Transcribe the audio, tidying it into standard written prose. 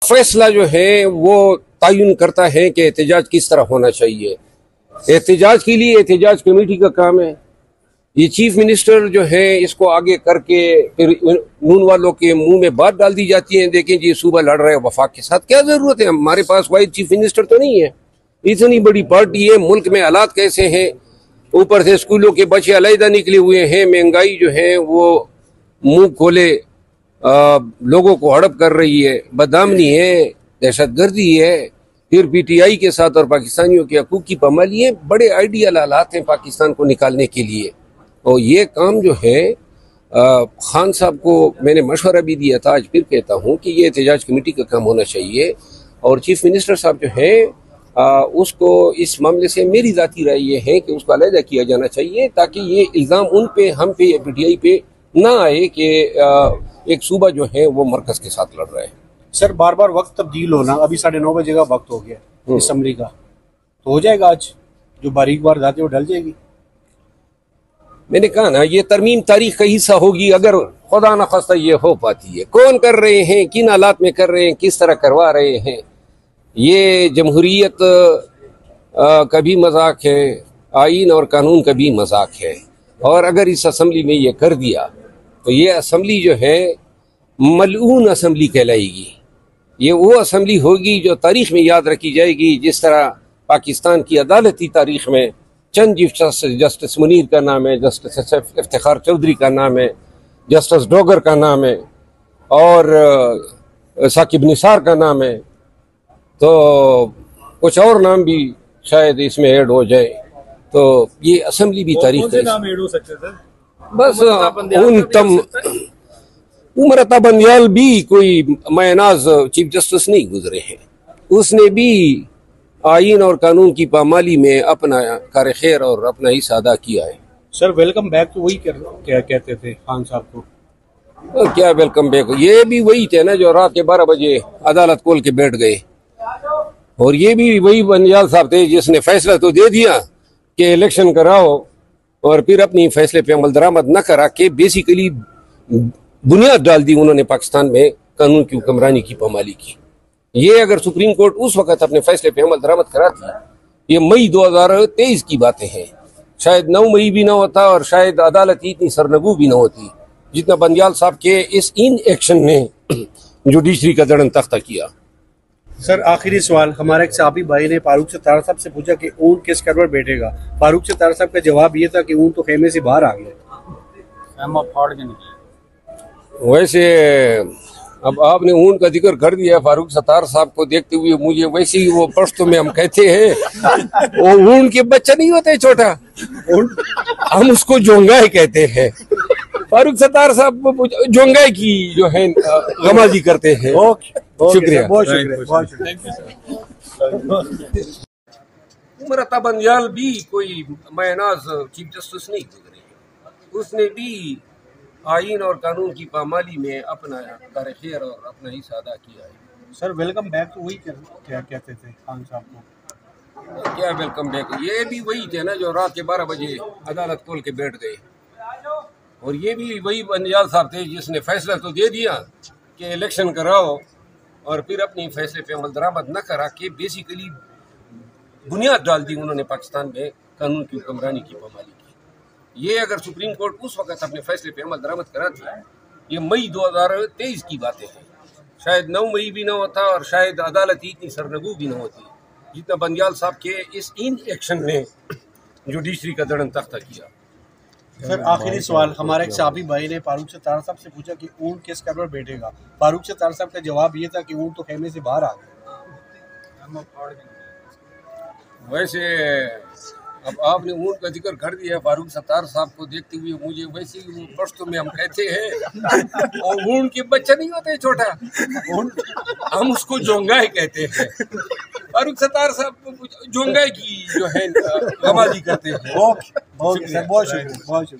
फैसला जो है वो तयन करता है कि एहतजाज किस तरह होना चाहिए। एहतजाज के लिए एहतजाज कमेटी का काम है। ये चीफ मिनिस्टर जो है इसको आगे करके फिर नून वालों के मुंह में बात डाल दी जाती है, देखें जी सूबा लड़ रहे हैं वफाक के साथ, क्या जरूरत है? हमारे पास वाइड चीफ मिनिस्टर तो नहीं है, इतनी बड़ी पार्टी है, मुल्क में हालात कैसे हैं, ऊपर से स्कूलों के बच्चे अलहदा निकले हुए हैं, महंगाई जो है वो मुंह खोले लोगों को हड़प कर रही है, बदआमनी है, दहशतगर्दी है, फिर पीटीआई के साथ और पाकिस्तानियों के हकूक़ की पामाली है। बड़े आइडियल हालात हैं पाकिस्तान को निकालने के लिए। और ये काम जो है खान साहब को मैंने मशवरा भी दिया था, आज फिर कहता हूँ कि ये एहतजाज कमेटी का काम होना चाहिए। और चीफ मिनिस्टर साहब जो है उसको इस मामले से मेरी ज़ाती राय ये है कि उसको अलहदा किया जाना चाहिए, ताकि ये इल्ज़ाम उन पे, हम पे या पीटीआई पे ना आए कि एक सूबा जो है वो मरकज़ के साथ लड़ रहा है। सर बार बार वक्त तब्दील होना, अभी 9:30 बजे का वक्त हो गया असम्बली का, तो हो जाएगा आज जो बारीक वारदात है वो ढल जाएगी? मैंने कहा ना, ये तरमीम तारीख का हिस्सा होगी अगर खुदा न खास्ता ये हो पाती है। कौन कर रहे हैं, किन हालात में कर रहे हैं, किस तरह करवा रहे हैं, ये जमहूरियत का भी मजाक है, आइन और कानून का भी मजाक है। और अगर इस असम्बली में ये कर दिया तो ये असम्बली जो है मलऊन असम्बली कहलाएगी। ये वो असम्बली होगी जो तारीख में याद रखी जाएगी, जिस तरह पाकिस्तान की अदालती तारीख में चंद चीफ जस्टिस मुनीर का नाम है, जस्टिस इफ्तिखार चौधरी का नाम है, जस्टिस डोगर का नाम है और साकिब निसार का नाम है, तो कुछ और नाम भी शायद इसमें ऐड हो जाए। तो ये असम्बली भी तारीख का नाम ऐड हो सकते थे? बस उमरता बंदियाल भी कोई मयनाज चीफ जस्टिस नहीं गुजरे हैं, उसने भी आइन और कानून की पामाली में अपना कार खैर और अपना हिस्सा अदा किया है। सर वेलकम बैक तो वही क्या कहते थे खान साहब को? और क्या वेलकम बैक, ये भी वही थे ना जो रात के 12 बजे अदालत खोल के बैठ गए। और ये भी वही बंदियाल साहब थे जिसने फैसला तो दे दिया कि इलेक्शन कराओ, और फिर अपनी फैसले पे अमल दरामद न करा के बेसिकली बुनियाद डाल दी उन्होंने पाकिस्तान में कानून की हुक्मरानी की पामाली की। ये अगर सुप्रीम कोर्ट उस वक्त अपने फैसले पे अमल दरामद कराती, ये मई 2023 की बातें हैं, शायद 9 मई भी ना होता और शायद अदालत इतनी सरनगू भी ना होती जितना बंदियाल साहब के इस इन एक्शन ने जुडिशरी का दड़न तख्ता किया। सर आखिरी सवाल, हमारे एक साहबी भाई ने फारूक सत्तार साहब से पूछा कि ऊन किस कर पर बैठेगा। फारूक सत्तार साहब का जवाब ये था कि ऊन तो खेमे से बाहर आ गया। वैसे अब आपने ऊन का जिक्र कर दिया, फारूक सत्तार साहब को देखते हुए मुझे वैसे ही वो पश्तो में हम कहते हैं वो ऊन के बच्चा नहीं होते छोटा, हम उसको जोंगाई कहते हैं। फारूक सत्तार साहब जोंगाई की जो है गमाजी करते हैं। शुक्रिया, बहुत शुक्रिया, बहुत शुक्रिया। उमरता बंदियाल भी कोई मयनाज चीफ जस्टिस नहीं गुजरे, उसने भी आइन और कानून की पामाली में अपना कार खैर और अपना हिस्सा अदा किया है। सर वेलकम बैक तो वही क्या कहते थे खान साहब को? क्या वेलकम बैक, ये भी वही थे ना जो रात के 12 बजे अदालत खोल के बैठ गए। और ये भी वही बंदियाल साहब थे जिसने फैसला तो दे दिया कि इलेक्शन कराओ, और फिर अपनी फैसले पे अमल दरामद न करा के बेसिकली बुनियाद डाल दी उन्होंने पाकिस्तान में कानून की हुक्मरानी की पामाली की। ये अगर सुप्रीम कोर्ट उस वक्त अपने फैसले पे अमल दरामद कराती, ये मई 2023 की बातें हैं, शायद 9 मई भी ना होता और शायद अदालत इतनी सरनगू भी ना होती जितना बंदियाल साहब के इस इन एक्शन ने जुडिशरी का दड़न तख्ता किया। सर आखिरी सवाल, हमारे एक साहबी भाई ने फारूक सत्तार साहब से पूछा कि ऊन किस कर पर बैठेगा। फारूक सत्तार साहब का जवाब ये था कि ऊन तो खेमे से बाहर आ गया। वैसे अब आपने ऊन का जिक्र कर दिया, फारूक सत्तार साहब को देखते हुए मुझे वैसे ही वो पश्तो में हम कहते हैं और ऊन के बच्चा नहीं होते छोटा, हम उसको जोंगाई कहते हैं। फारूक सत्तार साहब जोंगाई की जो है गमाजी करते हैं। बहुत शुक्रिया, बहुत शुक्रिया।